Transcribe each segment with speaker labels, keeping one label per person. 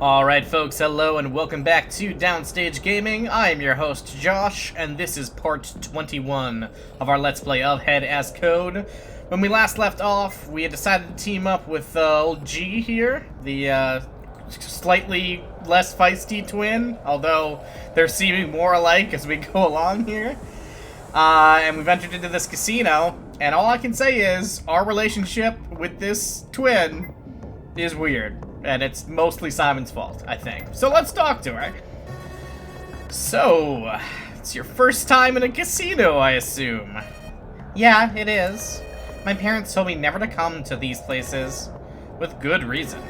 Speaker 1: Alright folks, hello and welcome back to Downstage Gaming. I am your host Josh, and this is part 21 of our Let's Play of Head as Code. When we last left off, we had decided to team up with old G here, the slightly less feisty twin, although they're seeming more alike as we go along here. And we've entered into this casino, and all I can say is, our relationship with this twin is weird. And it's mostly Simon's fault, I think. So let's talk to her. So, it's your first time in a casino, I assume. Yeah, it is. My parents told me never to come to these places. With good reason.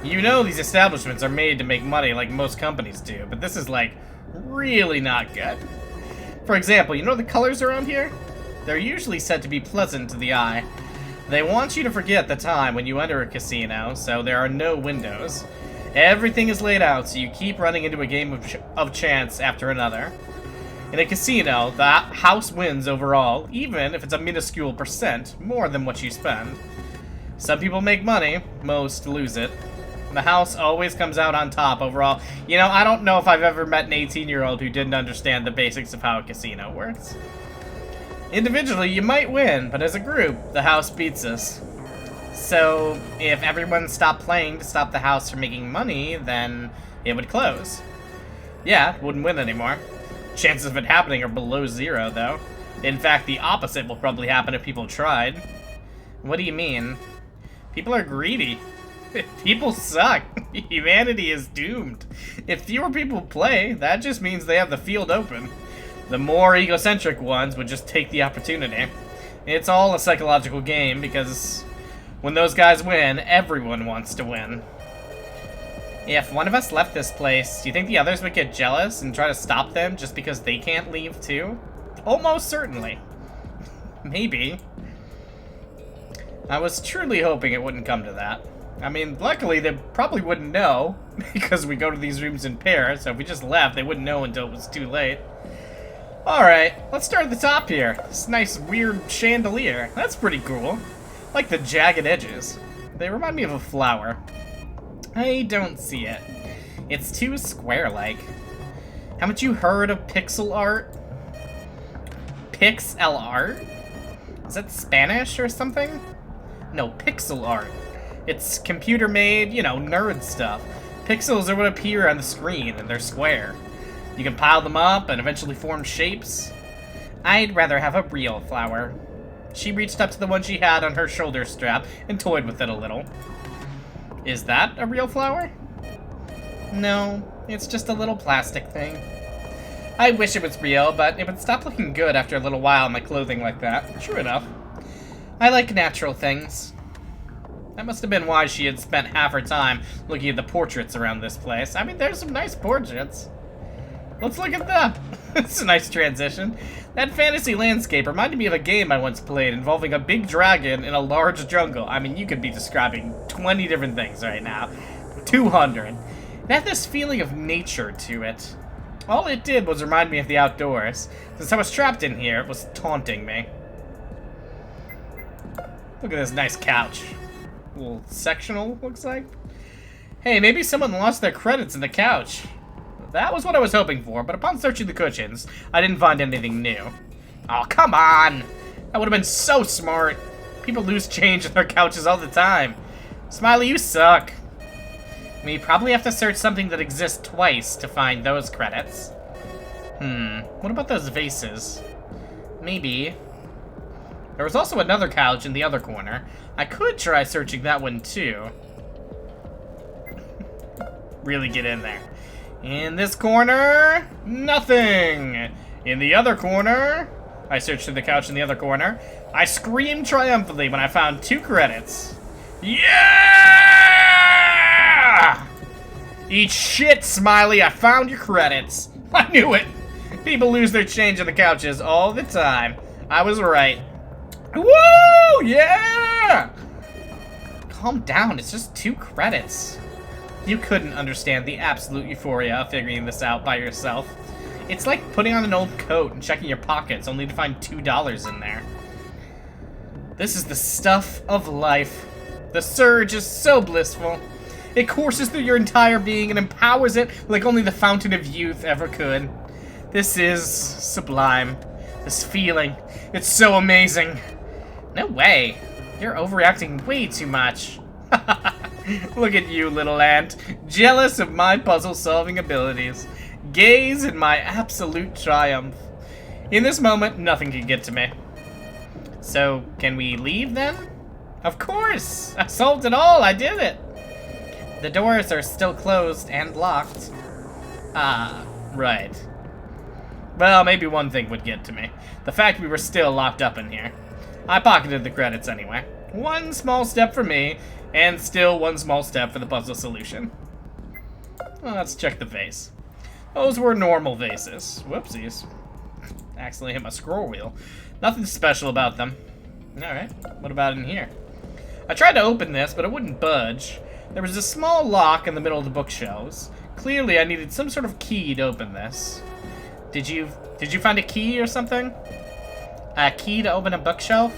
Speaker 1: You know these establishments are made to make money like most companies do, but this is, like, really not good. For example, you know the colors around here? They're usually said to be pleasant to the eye. They want you to forget the time when you enter a casino, so there are no windows. Everything is laid out, so you keep running into a game of chance after another. In a casino, the house wins overall, even if it's a minuscule percent more than what you spend. Some people make money, most lose it. The house always comes out on top overall. You know, I don't know if I've ever met an 18-year-old who didn't understand the basics of how a casino works. Individually, you might win, but as a group, the house beats us. So, if everyone stopped playing to stop the house from making money, then it would close. Yeah, it wouldn't win anymore. Chances of it happening are below zero, though. In fact, the opposite will probably happen if people tried. What do you mean? People are greedy. People suck. Humanity is doomed. If fewer people play, that just means they have the field open. The more egocentric ones would just take the opportunity. It's all a psychological game because when those guys win, everyone wants to win. If one of us left this place, do you think the others would get jealous and try to stop them just because they can't leave too? Almost certainly. Maybe. I was truly hoping it wouldn't come to that. I mean, luckily they probably wouldn't know because we go to these rooms in pairs, so if we just left, they wouldn't know until it was too late. Alright, let's start at the top here. This nice, weird chandelier. That's pretty cool. I like the jagged edges. They remind me of a flower. I don't see it. It's too square-like. Haven't you heard of pixel art? Pixel art? Is that Spanish or something? No, pixel art. It's computer-made, you know, nerd stuff. Pixels are what appear on the screen, and they're square. You can pile them up and eventually form shapes. I'd rather have a real flower. She reached up to the one she had on her shoulder strap and toyed with it a little. Is that a real flower? No, it's just a little plastic thing. I wish it was real, but it would stop looking good after a little while in my clothing like that. True enough. I like natural things. That must have been why she had spent half her time looking at the portraits around this place. I mean, there's some nice portraits. Let's look at them. It's a nice transition. That fantasy landscape reminded me of a game I once played involving a big dragon in a large jungle. I mean, you could be describing 20 different things right now. 200. It had this feeling of nature to it. All it did was remind me of the outdoors. Since I was trapped in here, it was taunting me. Look at this nice couch. A little sectional, looks like. Hey, maybe someone lost their credits in the couch. That was what I was hoping for, but upon searching the cushions, I didn't find anything new. Oh, come on! That would have been so smart. People lose change on their couches all the time. Smiley, you suck. We probably have to search something that exists twice to find those credits. What about those vases? Maybe. There was also another couch in the other corner. I could try searching that one too. Really get in there. In this corner, nothing. In the other corner, I searched through the couch in the other corner. I screamed triumphantly when I found 2 credits. Yeah! Eat shit, Smiley, I found your credits. I knew it. People lose their change on the couches all the time. I was right. Woo! Yeah! Calm down, it's just 2 credits. You couldn't understand the absolute euphoria of figuring this out by yourself. It's like putting on an old coat and checking your pockets only to find $2 in there. This is the stuff of life. The surge is so blissful. It courses through your entire being and empowers it like only the Fountain of Youth ever could. This is sublime. This feeling. It's so amazing. No way. You're overreacting way too much. Look at you, little ant. Jealous of my puzzle-solving abilities. Gaze at my absolute triumph. In this moment, nothing can get to me. So, can we leave then? Of course! I solved it all! I did it! The doors are still closed and locked. Ah, right. Well, maybe one thing would get to me. The fact we were still locked up in here. I pocketed the credits anyway. One small step for me, and still one small step for the puzzle solution. Well, let's check the vase. Those were normal vases. Whoopsies. Accidentally hit my scroll wheel. Nothing special about them. Alright, what about in here? I tried to open this, but it wouldn't budge. There was a small lock in the middle of the bookshelves. Clearly, I needed some sort of key to open this. Did you find a key or something? A key to open a bookshelf?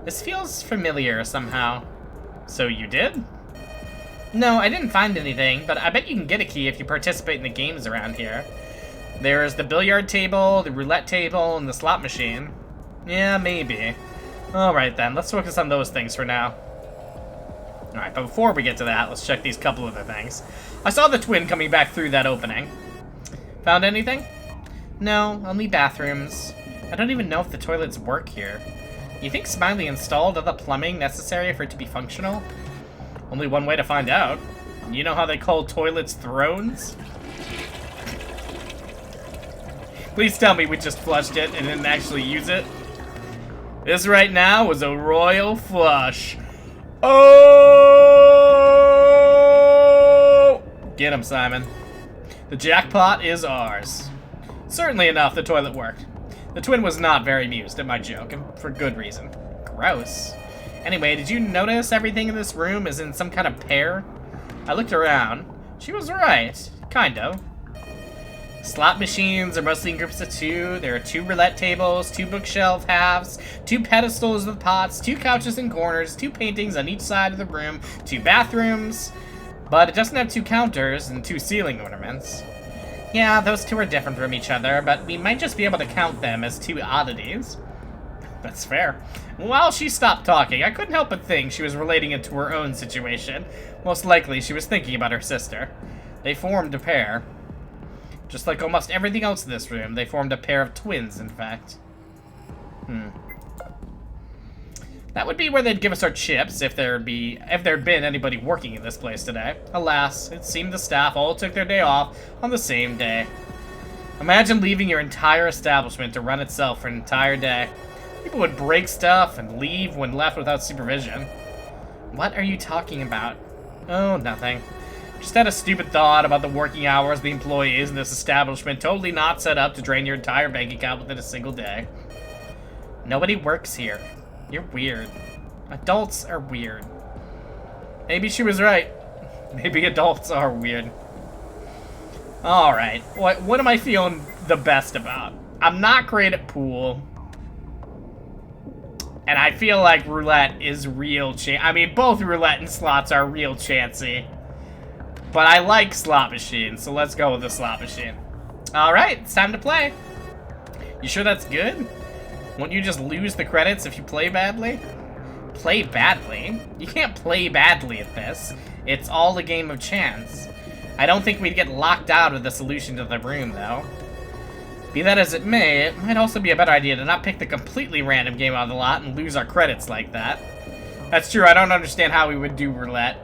Speaker 1: This feels familiar somehow. So you did? No, I didn't find anything, but I bet you can get a key if you participate in the games around here. There's the billiard table, the roulette table, and the slot machine. Yeah, maybe. Alright then, let's focus on those things for now. Alright, but before we get to that, let's check these couple other things. I saw the twin coming back through that opening. Found anything? No, only bathrooms. I don't even know if the toilets work here. You think Smiley installed all the plumbing necessary for it to be functional? Only one way to find out. You know how they call toilets thrones? Please tell me we just flushed it and didn't actually use it. This right now was a royal flush. Oh! Get him, Simon. The jackpot is ours. Certainly enough, the toilet worked. The twin was not very amused at my joke, and for good reason. Gross. Anyway, did you notice everything in this room is in some kind of pair? I looked around. She was right. Kind of. Slot machines are mostly in groups of 2. There are 2 roulette tables, 2 bookshelf halves, 2 pedestals with pots, 2 couches in corners, 2 paintings on each side of the room, 2 bathrooms. But it doesn't have 2 counters and 2 ceiling ornaments. Yeah, those 2 are different from each other, but we might just be able to count them as 2 oddities. That's fair. While she stopped talking, I couldn't help but think she was relating it to her own situation. Most likely, she was thinking about her sister. They formed a pair. Just like almost everything else in this room, they formed a pair of twins, in fact. That would be where they'd give us our chips if there'd been anybody working in this place today. Alas, it seemed the staff all took their day off on the same day. Imagine leaving your entire establishment to run itself for an entire day. People would break stuff and leave when left without supervision. What are you talking about? Oh, nothing. Just had a stupid thought about the working hours of the employees in this establishment totally not set up to drain your entire bank account within a single day. Nobody works here. You're weird. Adults are weird. Maybe she was right. Maybe adults are weird. Alright, what am I feeling the best about? I'm not great at pool. And I feel like roulette is real I mean, both roulette and slots are real chancy. But I like slot machines, so let's go with the slot machine. Alright, it's time to play. You sure that's good? Won't you just lose the credits if you play badly? Play badly? You can't play badly at this. It's all a game of chance. I don't think we'd get locked out of the solution to the room, though. Be that as it may, it might also be a better idea to not pick the completely random game out of the lot and lose our credits like that. That's true, I don't understand how we would do roulette.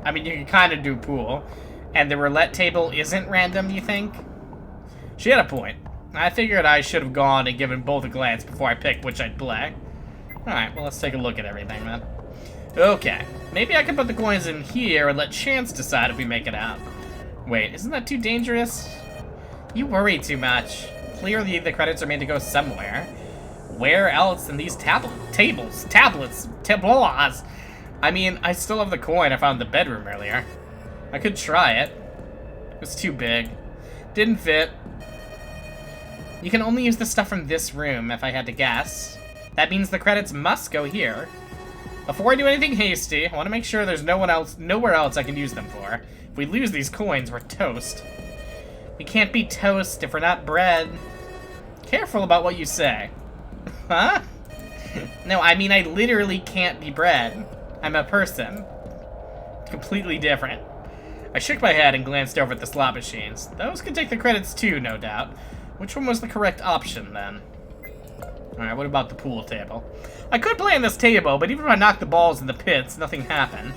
Speaker 1: I mean, you can kind of do pool. And the roulette table isn't random, you think? She had a point. I figured I should have gone and given both a glance before I picked which I'd play. Alright, well, let's take a look at everything, then. Okay, maybe I can put the coins in here and let chance decide if we make it out. Wait, isn't that too dangerous? You worry too much. Clearly, the credits are made to go somewhere. Where else than these tablets? I mean, I still have the coin I found in the bedroom earlier. I could try it. It was too big. Didn't fit. You can only use the stuff from this room, if I had to guess. That means the credits must go here. Before I do anything hasty, I want to make sure there's nowhere else I can use them for. If we lose these coins, we're toast. We can't be toast if we're not bread. Careful about what you say. Huh? No, I mean I literally can't be bread. I'm a person. Completely different. I shook my head and glanced over at the slot machines. Those could take the credits too, no doubt. Which one was the correct option, then? Alright, what about the pool table? I could play on this table, but even if I knocked the balls in the pits, nothing happened.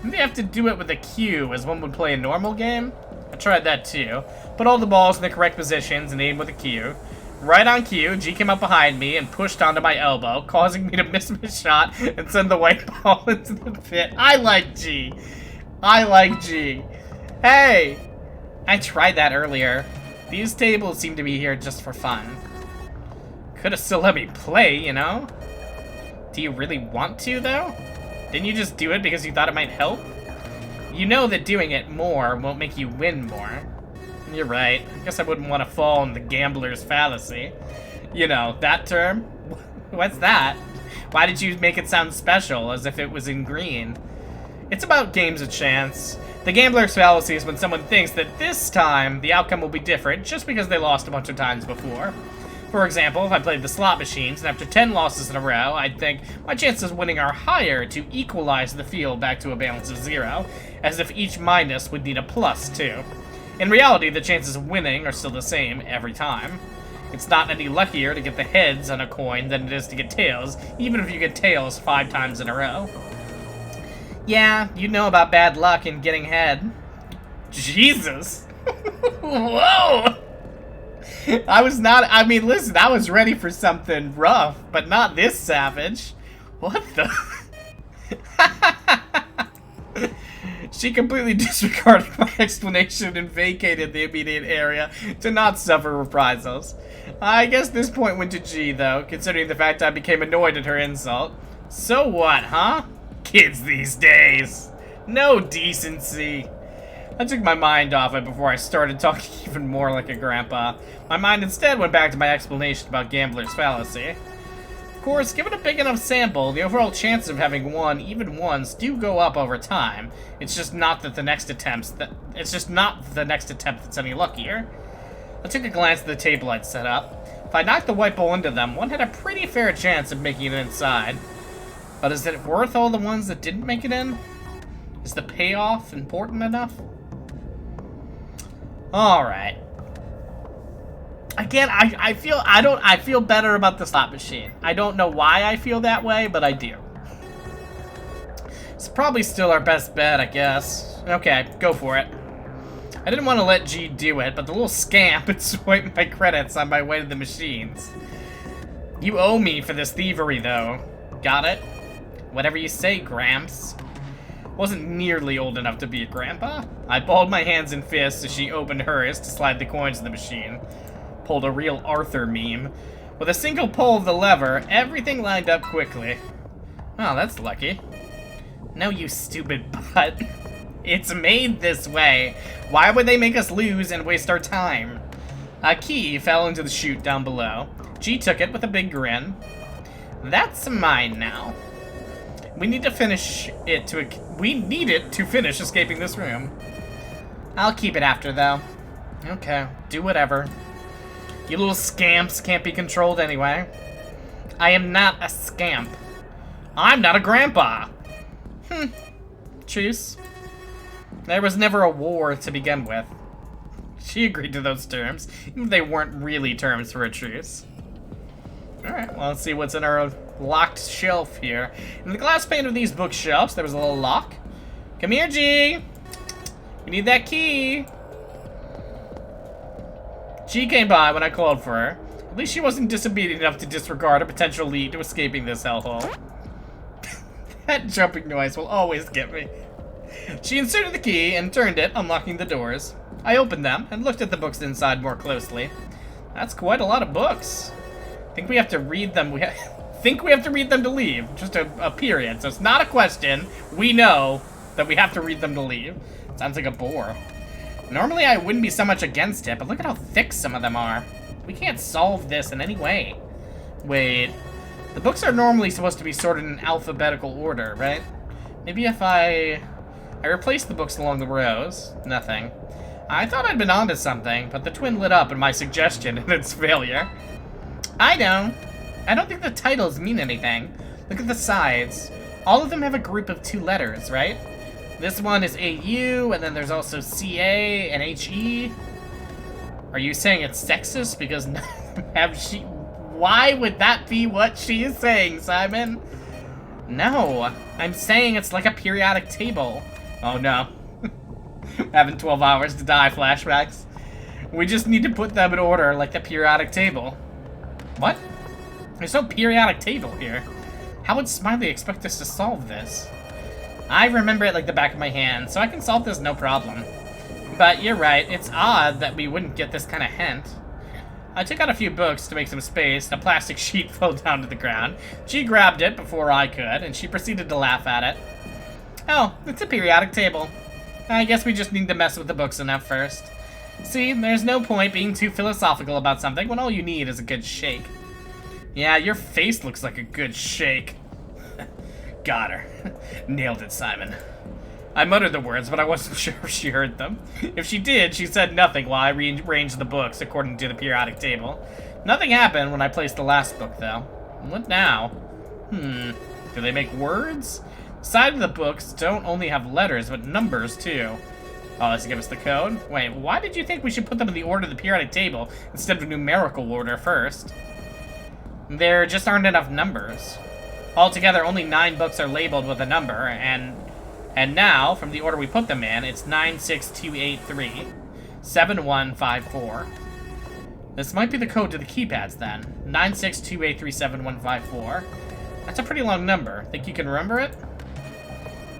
Speaker 1: Maybe I have to do it with a cue, as one would play a normal game? I tried that too. Put all the balls in the correct positions and aim with a cue. Right on cue, G came up behind me and pushed onto my elbow, causing me to miss my shot and send the white ball into the pit. I like G. I like G. Hey! I tried that earlier. These tables seem to be here just for fun. Could've still let me play, you know? Do you really want to, though? Didn't you just do it because you thought it might help? You know that doing it more won't make you win more. You're right. I guess I wouldn't want to fall in the gambler's fallacy. You know, that term? What's that? Why did you make it sound special, as if it was in green? It's about games of chance. The gambler's fallacy is when someone thinks that this time the outcome will be different just because they lost a bunch of times before. For example, if I played the slot machines and after 10 losses in a row, I'd think my chances of winning are higher to equalize the field back to a balance of 0, as if each minus would need a plus too. In reality, the chances of winning are still the same every time. It's not any luckier to get the heads on a coin than it is to get tails, even if you get tails 5 times in a row. Yeah, you know about bad luck in getting head. Jesus! Whoa! I mean, listen, I was ready for something rough, but not this savage. What the? She completely disregarded my explanation and vacated the immediate area to not suffer reprisals. I guess this point went to G, though, considering the fact I became annoyed at her insult. So what, huh? Kids these days. No decency. I took my mind off it before I started talking even more like a grandpa. My mind instead went back to my explanation about gambler's fallacy. Of course, given a big enough sample, the overall chances of having won even once do go up over time. It's just not that the next attempt that's any luckier. I took a glance at the table I'd set up. If I knocked the white ball into them, one had a pretty fair chance of making it inside. But is it worth all the ones that didn't make it in? Is the payoff important enough? Alright. Again, I feel better about the slot machine. I don't know why I feel that way, but I do. It's probably still our best bet, I guess. Okay, go for it. I didn't want to let G do it, but the little scamp had swiped my credits on my way to the machines. You owe me for this thievery, though. Got it? Whatever you say, Gramps. Wasn't nearly old enough to be a grandpa. I balled my hands in fists as she opened hers to slide the coins in the machine. Pulled a real Arthur meme. With a single pull of the lever, everything lined up quickly. Oh, that's lucky. No, you stupid butt. It's made this way. Why would they make us lose and waste our time? A key fell into the chute down below. G took it with a big grin. That's mine now. We need it to finish escaping this room. I'll keep it after, though. Okay, do whatever. You little scamps can't be controlled anyway. I am not a scamp. I'm not a grandpa. Truce. There was never a war to begin with. She agreed to those terms, even if they weren't really terms for a truce. Alright, well, let's see what's in our locked shelf here. In the glass pane of these bookshelves, there was a little lock. Come here, G. We need that key. She came by when I called for her. At least she wasn't disobedient enough to disregard a potential lead to escaping this hellhole. That jumping noise will always get me. She inserted the key and turned it, unlocking the doors. I opened them and looked at the books inside more closely. That's quite a lot of books. Think we have to read them. Think we have to read them to leave. Just a period. So it's not a question. We know that we have to read them to leave. Sounds like a bore. Normally I wouldn't be so much against it, but look at how thick some of them are. We can't solve this in any way. Wait. The books are normally supposed to be sorted in alphabetical order, right? Maybe if I replaced the books along the rows. Nothing. I thought I'd been onto something, but the twin lit up at my suggestion and its failure. I know. I don't think the titles mean anything. Look at the sides. All of them have a group of 2 letters, right? This one is AU, and then there's also CA and HE. Are you saying it's sexist because why would that be what she is saying, Simon? No, I'm saying it's like a periodic table. Oh no. Having 12 hours to die flashbacks. We just need to put them in order like the periodic table. What? There's no periodic table here. How would Smiley expect us to solve this? I remember it like the back of my hand, so I can solve this no problem. But you're right, it's odd that we wouldn't get this kind of hint. I took out a few books to make some space, and a plastic sheet fell down to the ground. She grabbed it before I could, and she proceeded to laugh at it. Oh, it's a periodic table. I guess we just need to mess with the books enough first. See, there's no point being too philosophical about something when all you need is a good shake. Yeah, your face looks like a good shake. Got her. Nailed it, Simon. I muttered the words, but I wasn't sure if she heard them. If she did, she said nothing while I rearranged the books according to the periodic table. Nothing happened when I placed the last book, though. What now? Do they make words? The side of the books don't only have letters, but numbers, too. Oh, does it give us the code? Wait, why did you think we should put them in the order of the periodic table instead of numerical order first? There just aren't enough numbers. Altogether, only 9 books are labeled with a number, and now, from the order we put them in, it's 96283 7154. This might be the code to the keypads, then. 962837154. That's a pretty long number. Think you can remember it?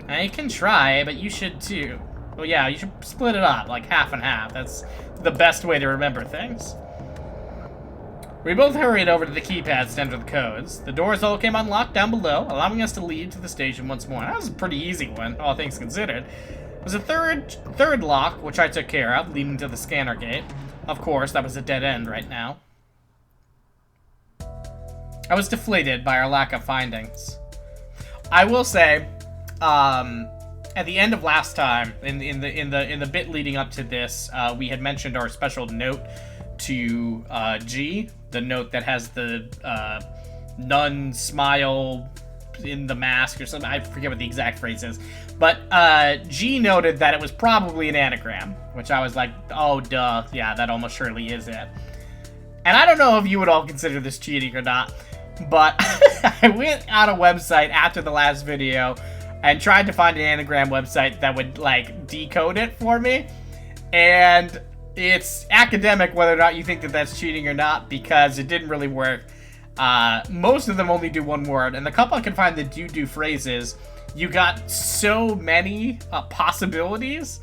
Speaker 1: I can try, but you should too. Well, yeah, you should split it up, like half and half. That's the best way to remember things. We both hurried over to the keypads to enter the codes. The doors all came unlocked down below, allowing us to leave to the station once more. That was a pretty easy one, all things considered. There was a third lock, which I took care of, leading to the scanner gate. Of course, that was a dead end right now. I was deflated by our lack of findings. I will say, at the end of last time, in the bit leading up to this, we had mentioned our special note to G, the note that has the nun smile in the mask or something. I forget what the exact phrase is. But G noted that it was probably an anagram, which I was like, oh, duh. Yeah, that almost surely is it. And I don't know if you would all consider this cheating or not, but I went on a website after the last video and tried to find an anagram website that would, like, decode it for me. And it's academic whether or not you think that that's cheating or not, because it didn't really work. Most of them only do one word, and the couple I could find that do phrases, you got so many possibilities,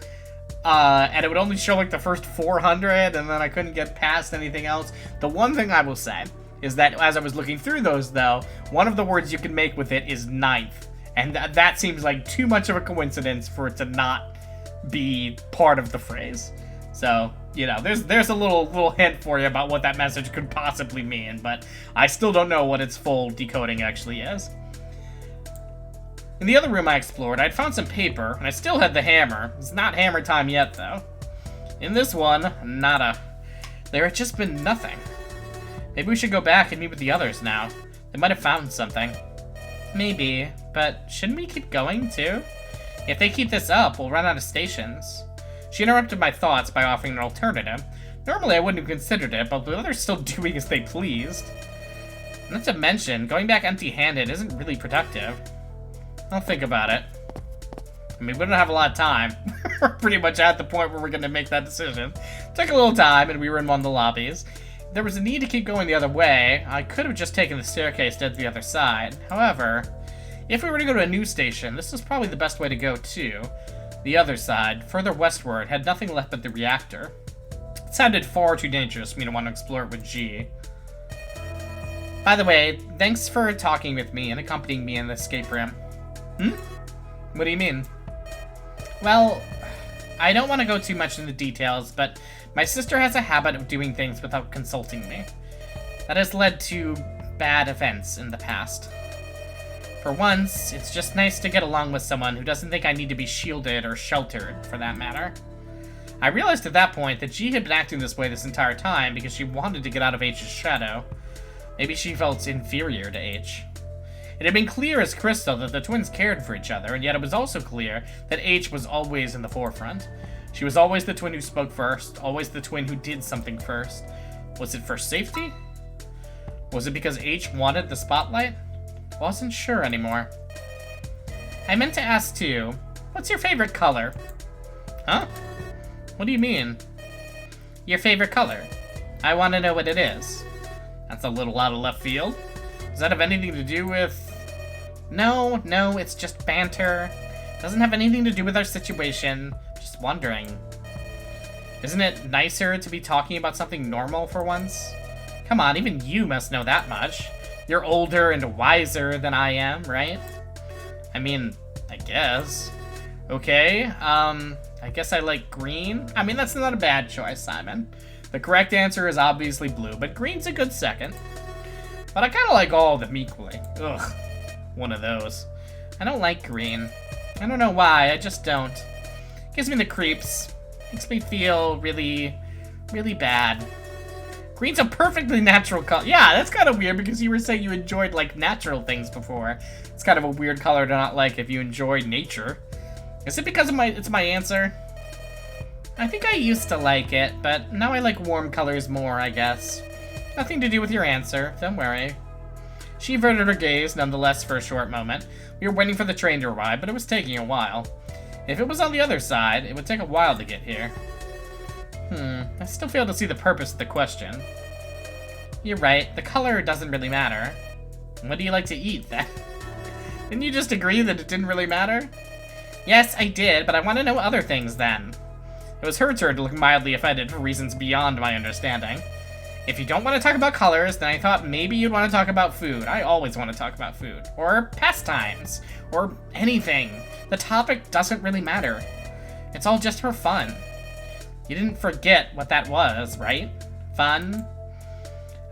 Speaker 1: and it would only show like the first 400, and then I couldn't get past anything else. The one thing I will say is that as I was looking through those, though, one of the words you can make with it is ninth, and that seems like too much of a coincidence for it to not be part of the phrase. So, you know, there's a little hint for you about what that message could possibly mean, but I still don't know what its full decoding actually is. In the other room I explored, I'd found some paper, and I still had the hammer. It's not hammer time yet, though. In this one, nada. There had just been nothing. Maybe we should go back and meet with the others now. They might have found something. Maybe, but shouldn't we keep going, too? If they keep this up, we'll run out of stations. She interrupted my thoughts by offering an alternative. Normally I wouldn't have considered it, but the others still doing as they pleased. Not to mention, going back empty-handed isn't really productive. I'll think about it. I mean, we don't have a lot of time. We're pretty much at the point where we're going to make that decision. It took a little time, and we were in one of the lobbies. If there was a need to keep going the other way, I could have just taken the staircase to the other side. However, if we were to go to a new station, this is probably the best way to go, too. The other side, further westward, had nothing left but the reactor. It sounded far too dangerous for me to want to explore it with G. By the way, thanks for talking with me and accompanying me in the escape room. What do you mean? Well, I don't want to go too much into details, but my sister has a habit of doing things without consulting me. That has led to bad events in the past. For once, it's just nice to get along with someone who doesn't think I need to be shielded or sheltered, for that matter. I realized at that point that G had been acting this way this entire time because she wanted to get out of H's shadow. Maybe she felt inferior to H. It had been clear as crystal that the twins cared for each other, and yet it was also clear that H was always in the forefront. She was always the twin who spoke first, always the twin who did something first. Was it for safety? Was it because H wanted the spotlight? Wasn't sure anymore. I meant to ask too, what's your favorite color? Huh? What do you mean? Your favorite color. I want to know what it is. That's a little out of left field. Does that have anything to do with... No, it's just banter. Doesn't have anything to do with our situation. Just wondering. Isn't it nicer to be talking about something normal for once? Come on, even you must know that much. You're older and wiser than I am, right? I mean, I guess. Okay, I guess I like green. I mean, that's not a bad choice, Simon. The correct answer is obviously blue, but green's a good second. But I kind of like all of them equally. Ugh, one of those. I don't like green. I don't know why, I just don't. Gives me the creeps. Makes me feel really, really bad. Green's a perfectly natural color. Yeah, that's kind of weird because you were saying you enjoyed, like, natural things before. It's kind of a weird color to not like if you enjoy nature. Is it because of it's my answer? I think I used to like it, but now I like warm colors more, I guess. Nothing to do with your answer, don't worry. She averted her gaze, nonetheless, for a short moment. We were waiting for the train to arrive, but it was taking a while. If it was on the other side, it would take a while to get here. I still fail to see the purpose of the question. You're right, the color doesn't really matter. What do you like to eat, then? Didn't you just agree that it didn't really matter? Yes, I did, but I want to know other things, then. It was her turn to look mildly offended for reasons beyond my understanding. If you don't want to talk about colors, then I thought maybe you'd want to talk about food. I always want to talk about food. Or pastimes. Or anything. The topic doesn't really matter. It's all just for fun. You didn't forget what that was, right? Fun?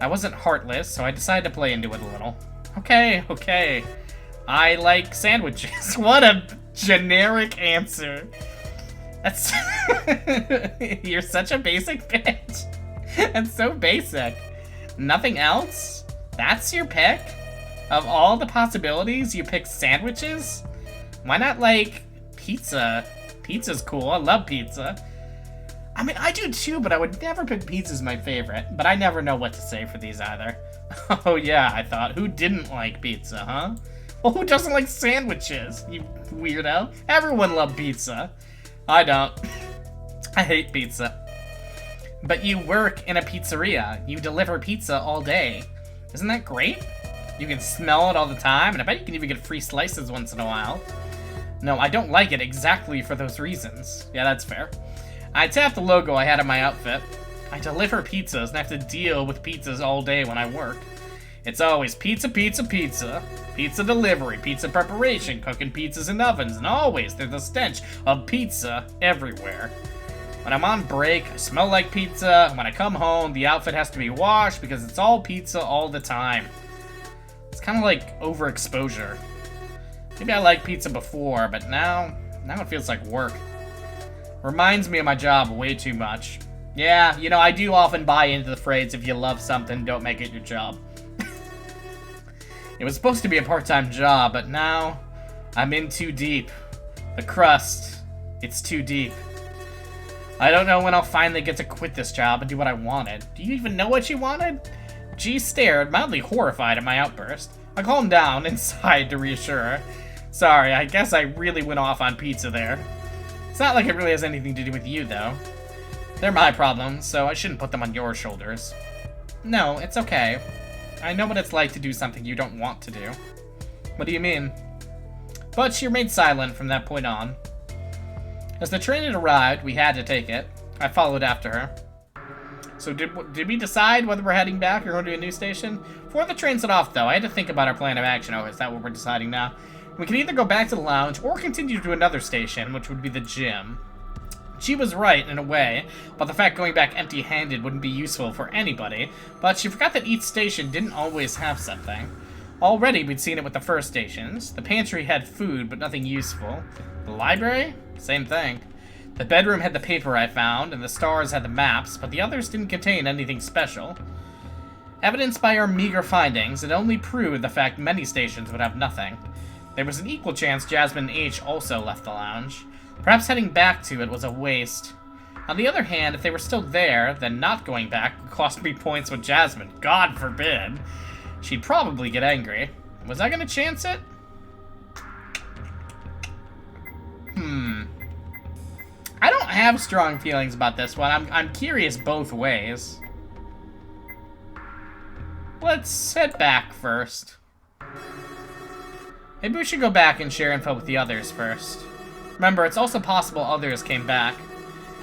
Speaker 1: I wasn't heartless, so I decided to play into it a little. Okay. I like sandwiches. What a generic answer. That's... You're such a basic bitch. That's so basic. Nothing else? That's your pick? Of all the possibilities, you pick sandwiches? Why not, like, pizza? Pizza's cool. I love pizza. I mean, I do too, but I would never pick pizza as my favorite. But I never know what to say for these either. Oh yeah, I thought. Who didn't like pizza, huh? Well, who doesn't like sandwiches, you weirdo? Everyone loves pizza. I don't. I hate pizza. But you work in a pizzeria. You deliver pizza all day. Isn't that great? You can smell it all the time, and I bet you can even get free slices once in a while. No, I don't like it exactly for those reasons. Yeah, that's fair. I tapped the logo I had on my outfit. I deliver pizzas and I have to deal with pizzas all day when I work. It's always pizza, pizza, pizza. Pizza delivery, pizza preparation, cooking pizzas in ovens, and always there's the stench of pizza everywhere. When I'm on break, I smell like pizza. When I come home, the outfit has to be washed because it's all pizza all the time. It's kind of like overexposure. Maybe I liked pizza before, but now it feels like work. Reminds me of my job way too much. Yeah, you know, I do often buy into the phrase, if you love something, don't make it your job. It was supposed to be a part-time job, but now I'm in too deep. The crust, it's too deep. I don't know when I'll finally get to quit this job and do what I wanted. Do you even know what you wanted? G stared, mildly horrified at my outburst. I calmed down and sighed to reassure her. Sorry, I guess I really went off on pizza there. It's not like it really has anything to do with you, though. They're my problems, so I shouldn't put them on your shoulders. No, it's okay. I know what it's like to do something you don't want to do. What do you mean? But she remained silent from that point on. As the train had arrived, we had to take it. I followed after her. So did we decide whether we're heading back or going to a new station? Before the train set off, though, I had to think about our plan of action. Oh, is that what we're deciding now? We can either go back to the lounge or continue to another station, which would be the gym. She was right, in a way, but the fact going back empty-handed wouldn't be useful for anybody, but she forgot that each station didn't always have something. Already, we'd seen it with the first stations. The pantry had food, but nothing useful. The library? Same thing. The bedroom had the paper I found, and the stars had the maps, but the others didn't contain anything special. Evidenced by our meager findings, it only proved the fact many stations would have nothing. There was an equal chance Jasmine H. also left the lounge. Perhaps heading back to it was a waste. On the other hand, if they were still there, then not going back would cost me points with Jasmine. God forbid. She'd probably get angry. Was I gonna chance it? I don't have strong feelings about this one. I'm curious both ways. Let's head back first. Maybe we should go back and share info with the others first. Remember, it's also possible others came back.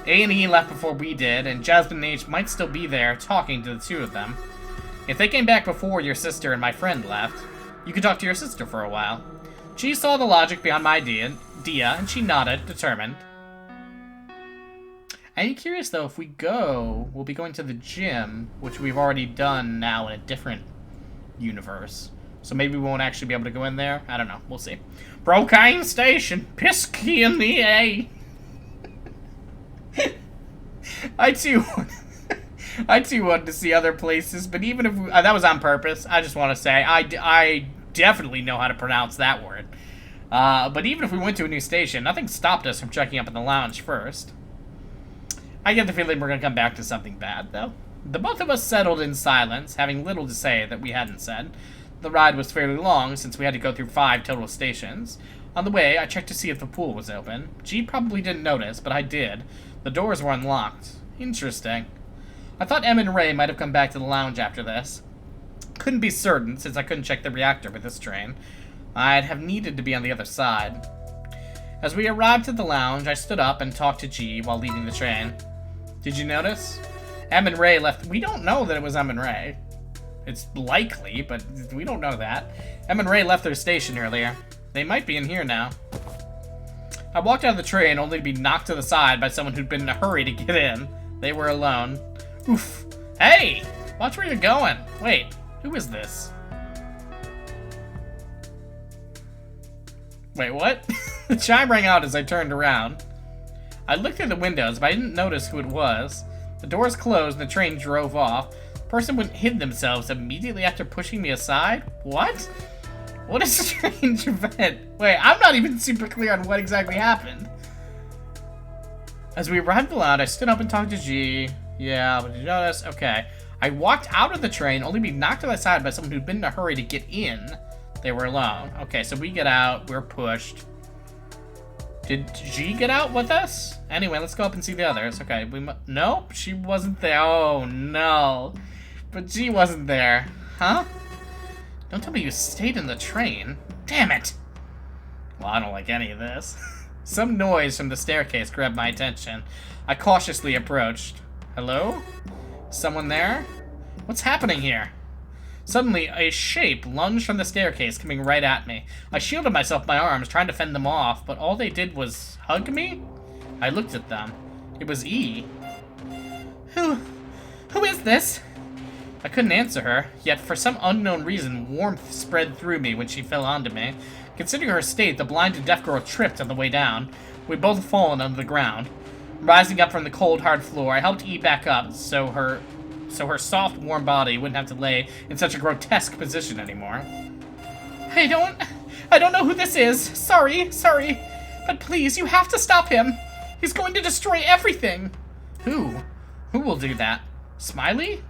Speaker 1: A&E left before we did, and Jasmine H. might still be there talking to the two of them. If they came back before your sister and my friend left, you could talk to your sister for a while. She saw the logic behind my idea, and she nodded, determined. I'm curious, though, if we go, we'll be going to the gym, which we've already done now in a different universe. So maybe we won't actually be able to go in there. I don't know. We'll see. Brokine Station. Pisky in the A. I too wanted to see other places, but even if we, that was on purpose, I just want to say I definitely know how to pronounce that word. But even if we went to a new station, nothing stopped us from checking up in the lounge first. I get the feeling we're going to come back to something bad, though. The both of us settled in silence, having little to say that we hadn't said. The ride was fairly long, since we had to go through 5 total stations. On the way, I checked to see if the pool was open. G probably didn't notice, but I did. The doors were unlocked. Interesting. I thought Em and Ray might have come back to the lounge after this. Couldn't be certain, since I couldn't check the reactor with this train. I'd have needed to be on the other side. As we arrived at the lounge, I stood up and talked to G while leaving the train. Did you notice? Em and Ray left. We don't know that it was Em and Ray. It's likely, but we don't know that. Em and Ray left their station earlier. They might be in here now. I walked out of the train only to be knocked to the side by someone who'd been in a hurry to get in. They were alone. Oof. Hey! Watch where you're going. Wait, who is this? Wait, what? The chime rang out as I turned around. I looked through the windows, but I didn't notice who it was. The doors closed and the train drove off. The person hid themselves immediately after pushing me aside? What? What a strange event. Wait, I'm not even super clear on what exactly happened. As we arrived at the lounge, I stood up and talked to G. Yeah, but did you notice? Okay. I walked out of the train, only to be knocked to the side by someone who'd been in a hurry to get in. They were alone. Okay, so we get out. We're pushed. Did G get out with us? Anyway, let's go up and see the others. Okay, nope, she wasn't there. Oh, no. But G wasn't there. Huh? Don't tell me you stayed in the train. Damn it. Well, I don't like any of this. Some noise from the staircase grabbed my attention. I cautiously approached. Hello? Someone there? What's happening here? Suddenly, a shape lunged from the staircase, coming right at me. I shielded myself with my arms, trying to fend them off, but all they did was hug me? I looked at them. It was E. Who is this? I couldn't answer her, yet for some unknown reason, warmth spread through me when she fell onto me. Considering her state, the blind and deaf girl tripped on the way down. We'd both fallen onto the ground. Rising up from the cold, hard floor, I helped E back up, so her soft, warm body wouldn't have to lay in such a grotesque position anymore. I don't know who this is. Sorry. But please, you have to stop him. He's going to destroy everything. Who? Who will do that? Smiley?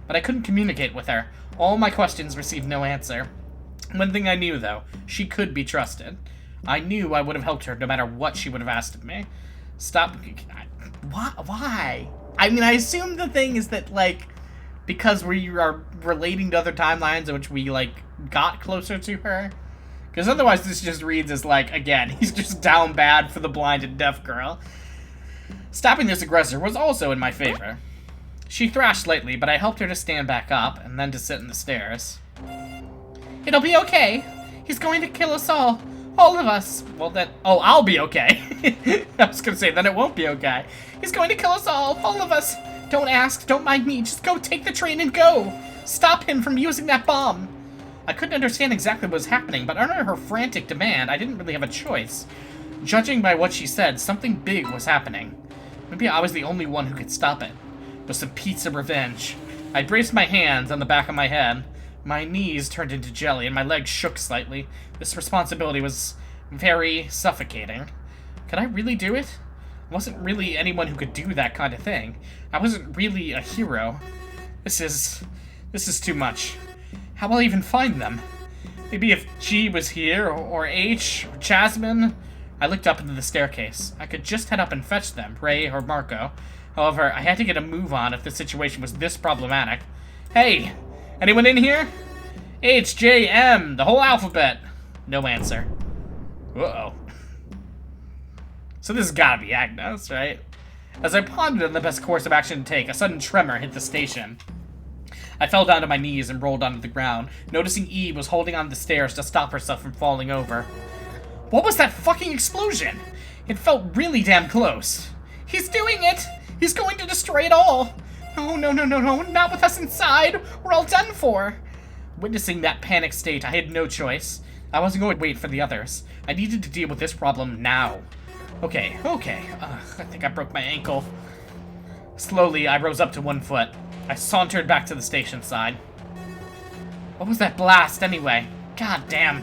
Speaker 1: But I couldn't communicate with her. All my questions received no answer. One thing I knew, though, she could be trusted. I knew I would have helped her no matter what she would have asked of me. Stop. Why? I mean, I assume the thing is that, like, because we are relating to other timelines in which we, like, got closer to her. Because otherwise this just reads as, like, again, he's just down bad for the blind and deaf girl. Stopping this aggressor was also in my favor. She thrashed slightly, but I helped her to stand back up and then to sit in the stairs. It'll be okay. He's going to kill us all. All of us. Well, then... Oh, I'll be okay. I was gonna say, then it won't be okay. He's going to kill us all of us. Don't ask, don't mind me, just go take the train and go. Stop him from using that bomb. I couldn't understand exactly what was happening, but under her frantic demand, I didn't really have a choice. Judging by what she said, something big was happening. Maybe I was the only one who could stop it. With some pizza revenge. I braced my hands on the back of my head. My knees turned into jelly and my legs shook slightly. This responsibility was very suffocating. Could I really do it? I wasn't really anyone who could do that kind of thing. I wasn't really a hero. This is too much. How will I even find them? Maybe if G was here, or H, or Jasmine. I looked up into the staircase. I could just head up and fetch them, Ray or Marco. However, I had to get a move on if the situation was this problematic. Hey, anyone in here? H, J, M, the whole alphabet. No answer. Uh-oh. So this has gotta be Agnes, right? As I pondered on the best course of action to take, a sudden tremor hit the station. I fell down to my knees and rolled onto the ground, noticing Eve was holding on the stairs to stop herself from falling over. What was that fucking explosion? It felt really damn close. He's doing it! He's going to destroy it all! No, no, no, no, no, not with us inside! We're all done for! Witnessing that panic state, I had no choice. I wasn't going to wait for the others. I needed to deal with this problem now. Okay. I think I broke my ankle. Slowly, I rose up to 1 foot. I sauntered back to the station side. What was that blast, anyway? God damn.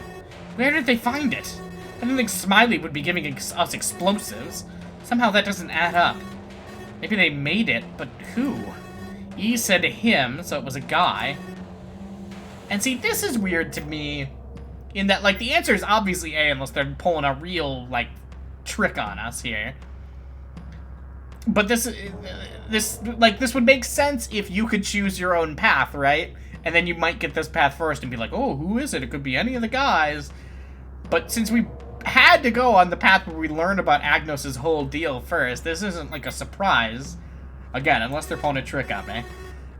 Speaker 1: Where did they find it? I didn't think Smiley would be giving us explosives. Somehow that doesn't add up. Maybe they made it, but who? E said him, so it was a guy. And see, this is weird to me, in that, like, the answer is obviously A, unless they're pulling a real, like, trick on us here. But this would make sense if you could choose your own path, right? And then you might get this path first and be like, oh, who is it? It could be any of the guys. But since we had to go on the path where we learned about Agnes's whole deal first, this isn't like a surprise. Again, unless they're pulling a trick on me.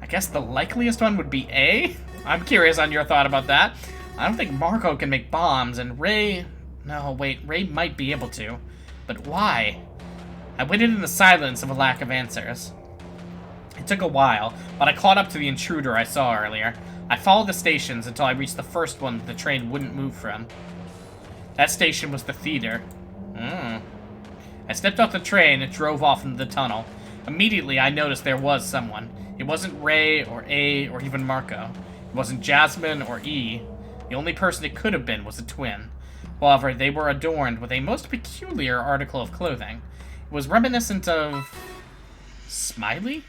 Speaker 1: I guess the likeliest one would be A? I'm curious on your thought about that. I don't think Marco can make bombs, and Ray... No, wait, Ray might be able to. But why? I waited in the silence of a lack of answers. It took a while, but I caught up to the intruder I saw earlier. I followed the stations until I reached the first one the train wouldn't move from. That station was the theater. I stepped off the train and drove off into the tunnel. Immediately, I noticed there was someone. It wasn't Ray or A or even Marco. It wasn't Jasmine or E. The only person it could have been was a twin. However, they were adorned with a most peculiar article of clothing. It was reminiscent of... Smiley?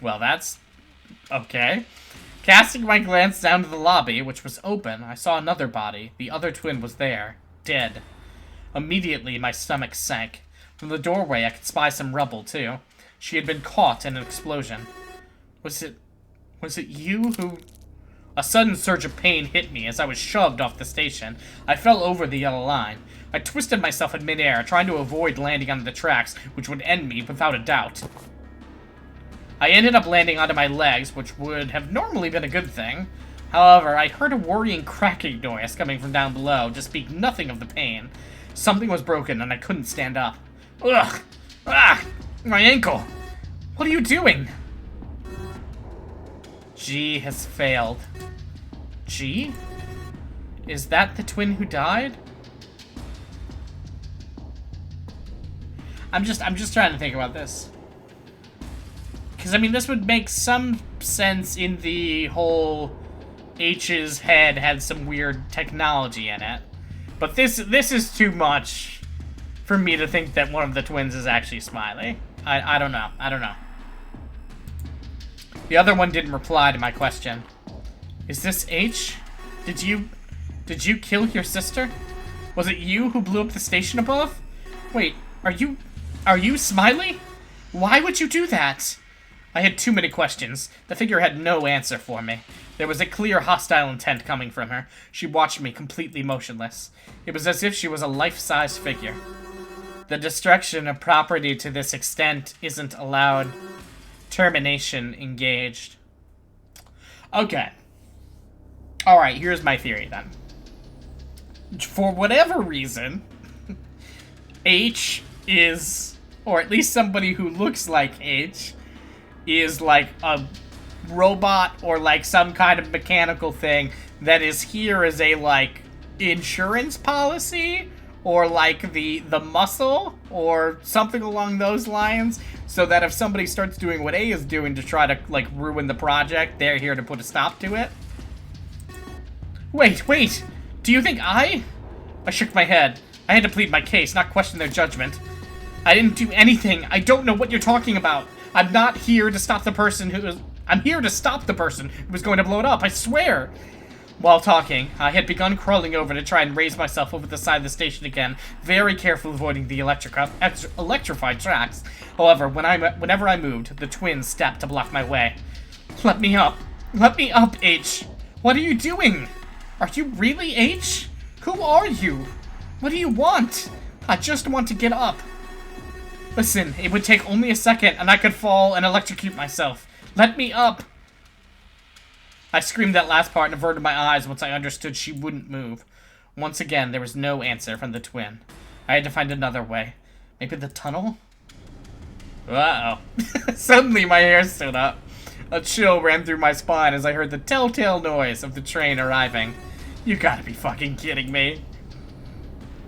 Speaker 1: Well, that's... okay. Casting my glance down to the lobby, which was open, I saw another body. The other twin was there, dead. Immediately, my stomach sank. From the doorway, I could spy some rubble, too. She had been caught in an explosion. Was it you who... A sudden surge of pain hit me as I was shoved off the station. I fell over the yellow line. I twisted myself in midair, trying to avoid landing on the tracks, which would end me without a doubt. I ended up landing onto my legs, which would have normally been a good thing. However, I heard a worrying cracking noise coming from down below, to speak nothing of the pain. Something was broken, and I couldn't stand up. Ugh! Ah! My ankle! What are you doing? G has failed. G? Is that the twin who died? I'm just trying to think about this. Because, I mean, this would make some sense in the whole H's head had some weird technology in it. But this is too much for me to think that one of the twins is actually Smiley. I don't know. I don't know. The other one didn't reply to my question. Is this H? Did you kill your sister? Was it you who blew up the station above? Wait, are you Smiley? Why would you do that? I had too many questions. The figure had no answer for me. There was a clear hostile intent coming from her. She watched me completely motionless. It was as if she was a life-size figure. The destruction of property to this extent isn't allowed. Termination engaged. Okay. Alright, here's my theory then. for whatever reason, H is, or at least somebody who looks like H, is like a robot or like some kind of mechanical thing that is here as a like insurance policy or like the muscle or something along those lines, so that if somebody starts doing what A is doing to try to like ruin the project, they're here to put a stop to it. Wait, do you think I shook my head. I had to plead my case, not question their judgment. I didn't do anything. I don't know what you're talking about. I'm not here to stop the person who is... I'm here to stop the person who was going to blow it up, I swear! While talking, I had begun crawling over to try and raise myself over the side of the station again, very carefully avoiding the electrified tracks. However, whenever I moved, the twins stepped to block my way. Let me up. Let me up, H. What are you doing? Are you really H? Who are you? What do you want? I just want to get up. Listen, it would take only a second and I could fall and electrocute myself. Let me up. I screamed that last part and averted my eyes once I understood she wouldn't move. Once again, there was no answer from the twin. I had to find another way. Maybe the tunnel? Uh-oh. Suddenly my hair stood up. A chill ran through my spine as I heard the telltale noise of the train arriving. You gotta be fucking kidding me.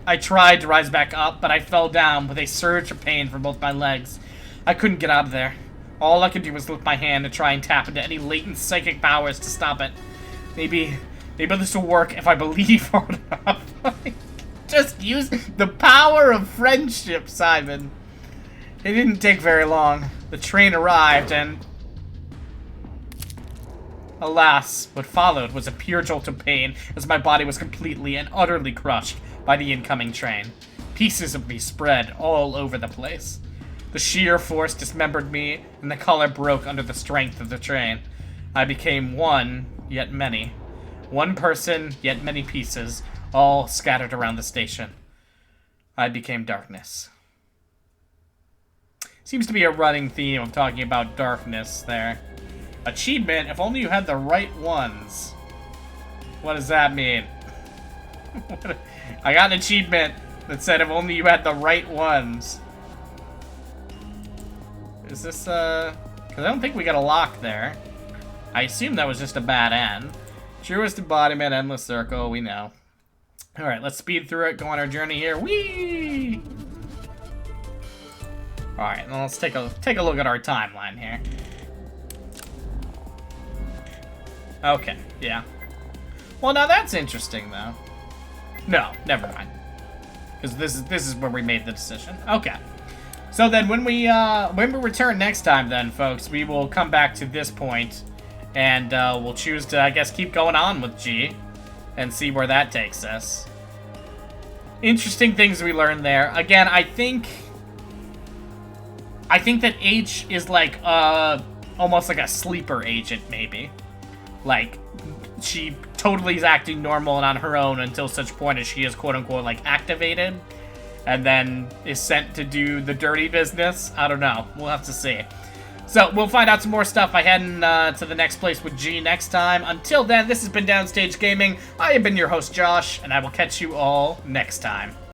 Speaker 1: I tried to rise back up, but I fell down with a surge of pain from both my legs. I couldn't get out of there. All I could do was lift my hand to try and tap into any latent psychic powers to stop it. Maybe this will work if I believe hard enough. Just use the power of friendship, Simon. It didn't take very long. The train arrived and... alas, what followed was a pure jolt of pain as my body was completely and utterly crushed by the incoming train. Pieces of me spread all over the place. The sheer force dismembered me, and the color broke under the strength of the train. I became one, yet many. One person, yet many pieces, all scattered around the station. I became darkness. Seems to be a running theme of talking about darkness there. Achievement, if only you had the right ones. What does that mean? I got an achievement that said if only you had the right ones. Is this, because I don't think we got a lock there. I assume that was just a bad end. Truest embodiment, endless circle, we know. Alright, let's speed through it, go on our journey here. Whee! Alright, now let's take a look at our timeline here. Okay, yeah. Well, now that's interesting, though. No, never mind. Because this is where we made the decision. Okay. So then, when we return next time, then, folks, we will come back to this point, and we'll choose to, I guess, keep going on with G, and see where that takes us. Interesting things we learned there. Again, I think that H is like almost like a sleeper agent, maybe. Like, she totally is acting normal and on her own until such point as she is quote-unquote, like, activated. And then is sent to do the dirty business. I don't know. We'll have to see. So, we'll find out some more stuff by heading to the next place with G next time. Until then, this has been Downstage Gaming. I have been your host, Josh, and I will catch you all next time.